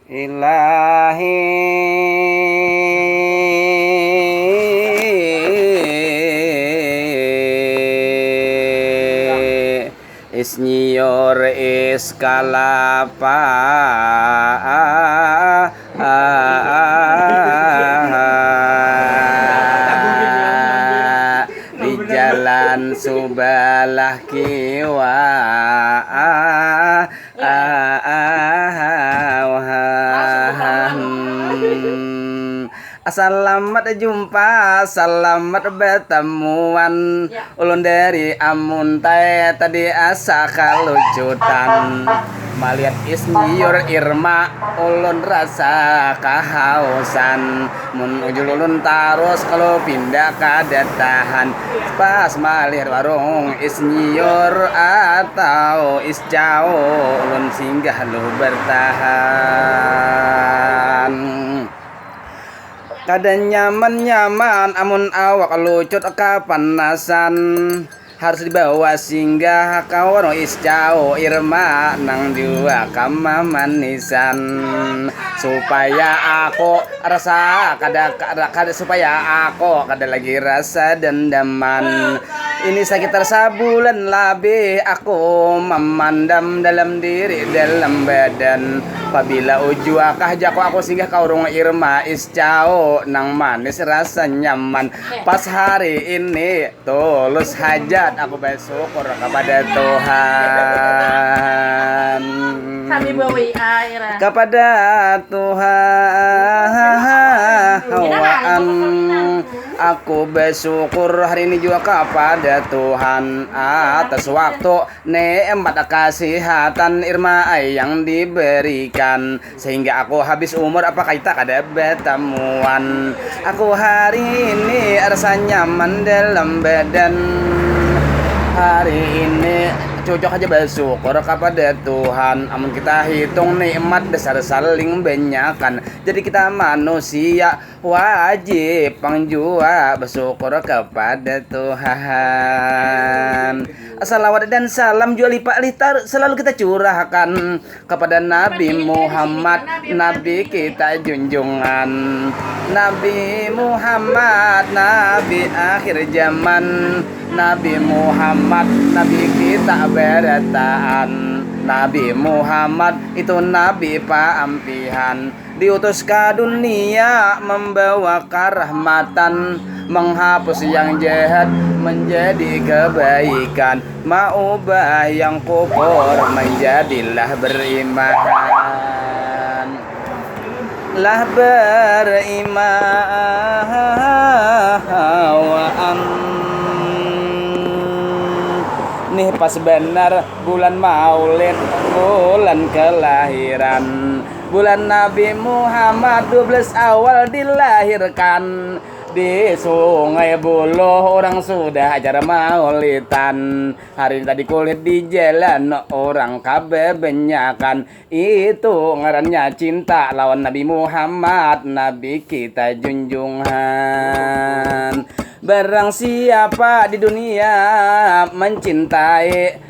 Ilahi Isnyor iskalapa di jalan Subalah Kiwa Selamat jumpa, selamat bertemuan. Ulun dari Amun tadi asa kalucutan. Malihat Isnyor Irma, ulun rasa kehausan. Mun ujul ulun tarus kalau pindah kadatahan. Pas malihat warung Isnyor atau Isjao, ulun singgah lu bertahan. Kada nyaman-nyaman amun awak lucut kapanasan harus dibawa singgah ka warung Isjao Irma nang dua kamamanisan supaya aku rasa kada supaya aku kada lagi rasa dendaman. Ini sekitar sebulan lebih aku memandam dalam diri dalam badan. Apabila ujuakah jako aku singgah ke warung Irma Isjao nang manis rasa nyaman. Pas hari ini tulus hajat aku bersyukur kepada Tuhan. Kami bawa air Kepada Tuhan aku bersyukur hari ini juga kepada Tuhan atas waktu nikmat kesehatan Irma yang diberikan sehingga aku habis umur apa kita kada bertemuan. Aku hari ini rasa nyaman dalam badan. Hari ini cocok aja bersyukur kepada Tuhan. Amun kita hitung nikmat dasar saling banyakan. Jadi kita manusia wajib pangjua bersyukur kepada Tuhan. Salawat dan salam jua lipat selalu kita curahkan kepada Nabi Muhammad, Nabi kita junjungan. Nabi Muhammad, Nabi akhir zaman. Nabi Muhammad, Nabi kita berataan. Nabi Muhammad itu Nabi paampihan, diutus ke dunia membawa kerahmatan, menghapus yang jahat menjadi kebaikan, mengubah yang kufur menjadilah beriman. Lah beriman. Nih pas benar bulan Maulid, bulan kelahiran, bulan Nabi Muhammad 12 awal dilahirkan. Di Sungai Buloh orang sudah acara maulidan. Hari tadi kulit di jalan orang kabeh benyakan. Itu ngarannya cinta lawan Nabi Muhammad, Nabi kita junjungan. Barang siapa di dunia mencintai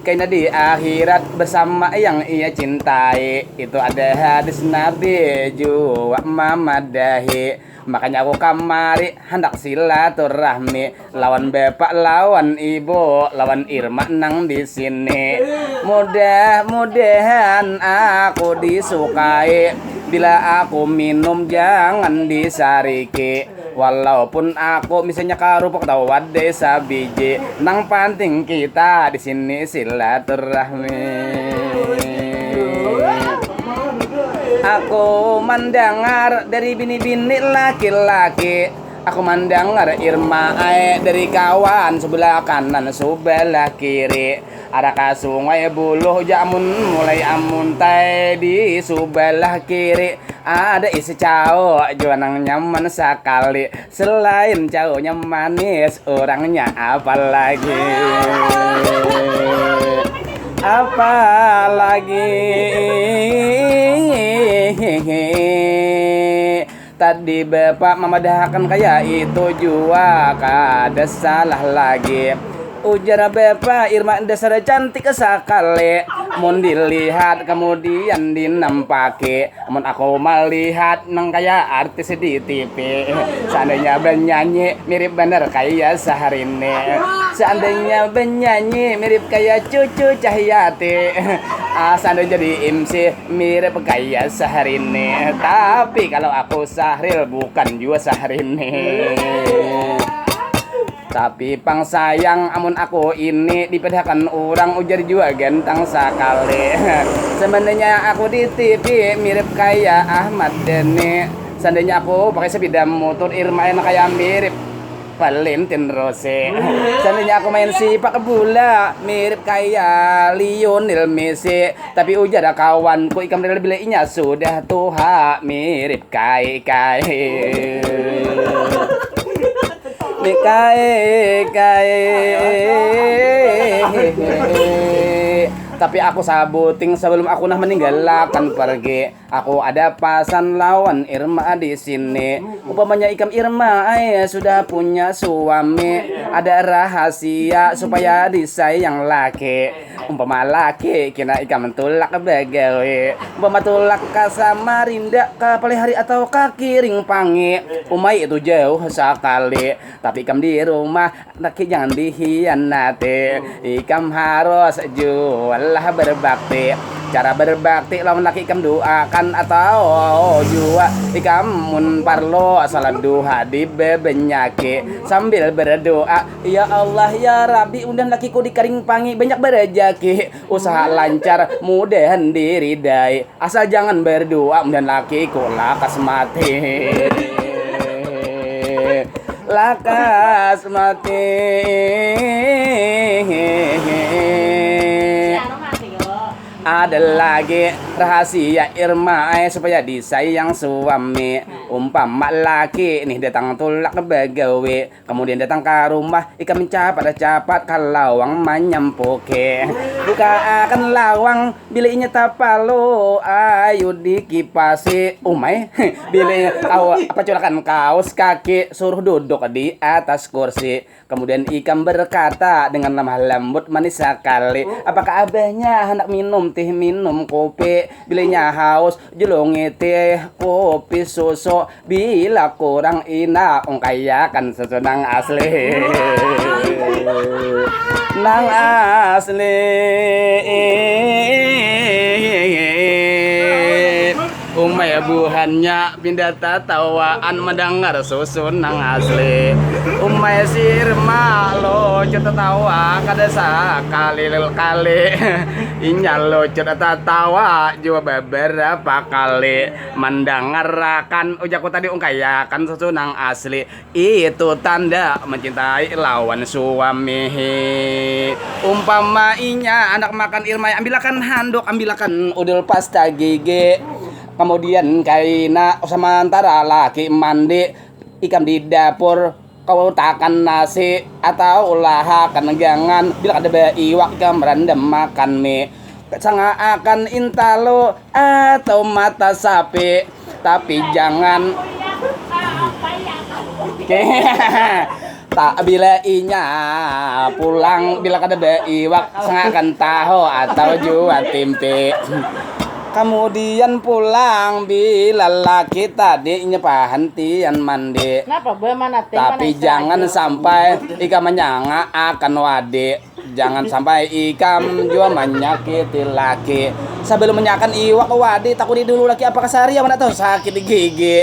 kayaknya di akhirat bersama yang ia cintai. Itu ada hadis Nabi jua mamadahi. Makanya aku kamari hendak silaturahmi lawan bapak, lawan ibu, lawan Irma nang di sini. Mudah-mudahan aku disukai. Bila aku minum jangan disariki. Walaupun aku misalnya karupok tau wadai sabiji, nang penting kita di sini silaturahmi. Aku mendengar dari bini-bini laki-laki. Aku mendengar Irma dari kawan sebelah kanan sebelah kiri. Ada ke Sungai Buloh jamun mulai amun di sebelah kiri. Ada isi Cao juanang nyaman sekali. Selain Caonya manis, orangnya apalagi. Apalagi tadi bapak memadahkan kayak itu jua kada salah lagi. Ujar Bapak Irma dasar cantik sekali. Mun dilihat kemudian dinampaki. Mun aku melihat nang kayak artis di TV. Seandainya bernyanyi mirip bener kayak Syahrini. Seandainya bernyanyi mirip kayak Cucu Cahyati. Seandainya jadi MC mirip kayak Syahrini. Tapi kalau aku Syahril bukan juga Syahrini. Tapi pang sayang amun aku ini dipedahkan orang ujar juga ganteng sekali. Sebenarnya aku di TV mirip kayak Ahmad Dhani. Seandainya aku pakai sepeda motor Irma enak kayak mirip Valentine Rossi. Seandainya aku main sepak bola mirip kayak Lionel Messi. Tapi ujar kawanku ikam dari bilainya sudah tua mirip kayak tapi aku sabuting sebelum aku nah meninggalkan pergi. Aku ada pasan lawan Irma di sini. Umpamanya ikam Irma sudah punya suami, ada rahasia supaya disayang laki. Umpama laki kena ikam tulak begawe. Umpama tulak ka Samarinda, ka Palihari atau ka Kiring Pangi. Umay itu jauh sekali. Tapi ikam di rumah, laki jangan dihianati. Ikam harus jual berbakti. Cara berbakti lawan laki ikam doakan atau jua ikam mun parlo salat duha di bebenyaki sambil berdoa, ya Allah ya Rabbi undang lakiku di Kiring Pangi banyak berejaki, usaha lancar mudahan diridai, asal jangan berdoa undang lakiku lakas mati. Lakas mati. Ada lagi rahasia Irma supaya disayang suami. Umpama laki nih datang tulak begawe, kemudian datang ke rumah ikam capat kalawang menyampuke. Buka akan lawang bilinya tapalo ayo dikipasi. Umay bilinya apa culakan kaos kaki suruh duduk di atas kursi. Kemudian ikam berkata dengan lemah lembut manis sekali, apakah abahnya hendak minum teh minum kopi, bilanya haus jelongi teh kopi susu, bila kurang ina kaya kan sesunang asli. Nang asli umay buhannya pindah tatawaan mendengar susun nang asli. Umay sirma lo cerita tawa kada sakali kali. Inya lo cerita tawa juga beberapa kali mendengarkan ujakku tadi ungkayakan susun nang asli. Itu tanda mencintai lawan suami. Umpama inya anak makan Irma ambilakan handuk, ambilakan udel pasta gigi. Kemudian kaina sementara laki mandi ikam di dapur kau takan nasi atau ulahakan gangan bila ada iwak ikam merendam makan mie sanga akan intalo atau mata sapi tapi jangan tak bila inya pulang bila ada iwak sanga akan tahu atau jua tempe. Kemudian pulang bila laki tadi nyepahantian mandi. Tapi jangan sampai ikam menyanga akan wadi. Jangan sampai ikam juga menyakiti laki. Sebelum menyakan iwak wadi takut dulu laki apakah sehari mana tahu sakit di gigi.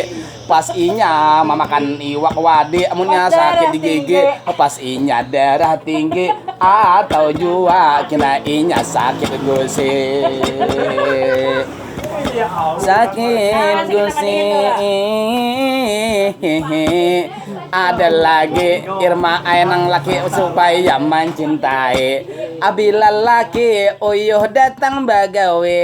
Pas inya memakan iwak wadi amunnya sakit di gigi, pas inya darah tinggi atau jua kena inya sakit gusi. Sakit gusi. Ada lagi Irma nang laki supaya mencintai. Abila laki uyuh datang bagawe,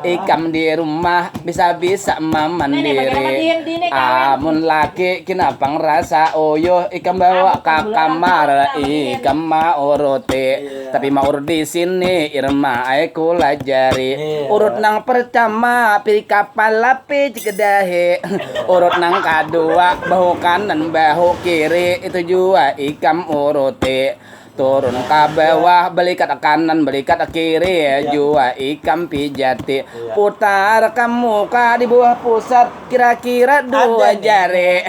ikam di rumah bisa-bisa memandiri. Amun laki kenapa ngerasa uyuh ikam bawa ke kamar ikam mau uruti. Tapi mau urut di sini Irma aku lajari. Urut nang pertama pilih kapal lapi cikedahe. Urut nang kedua bahu kanan bahu kiri itu juga ikam uruti. turun ke bawah, belikat ke kanan, belikat ke kiri, jua ikan pijati, putar ke muka di bawah pusat, kira-kira 2 jari.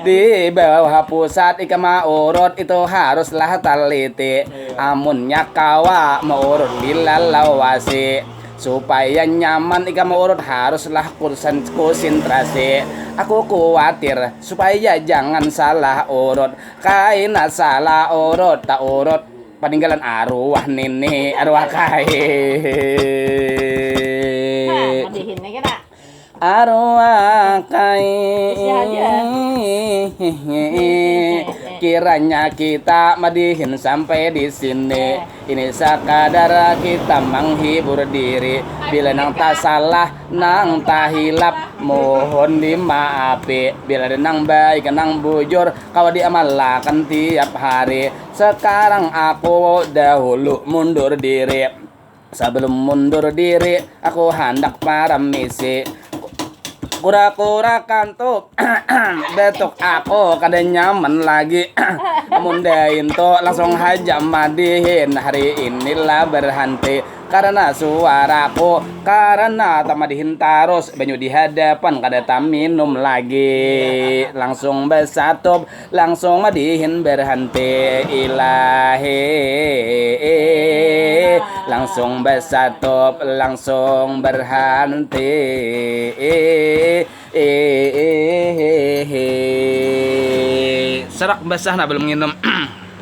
Di bawah pusat ikan maurut itu haruslah teliti, amunnya kawa maurut bila lawasi. Supaya nyaman ikan maurut haruslah konsentrasi. Aku khawatir supaya jangan salah urut. Kaina salah urut tak urut peninggalan arwah nini arwah kai. Madihin na kita. Arwah kai. Kiranya kita madihin sampai di sini. Ini sekadar kita menghibur diri. Bila nang tak salah, nang tak hilap, mohon dimaafi. Bila nang baik, nang bujur, kau diamalkan tiap hari. Sekarang aku dahulu mundur diri. Sebelum mundur diri, aku hendak para misi. Kura-kura kantuk betuk aku kada nyaman lagi. Mundahin to langsung haja madihin. Hari inilah berhenti karena suaraku, karena tak madihin terus banyu di hadapan kada tak minum lagi. Langsung bersatu, langsung madihin berhenti. Ilahi, langsung bersatu, langsung berhenti. Serak basah nak belum minum.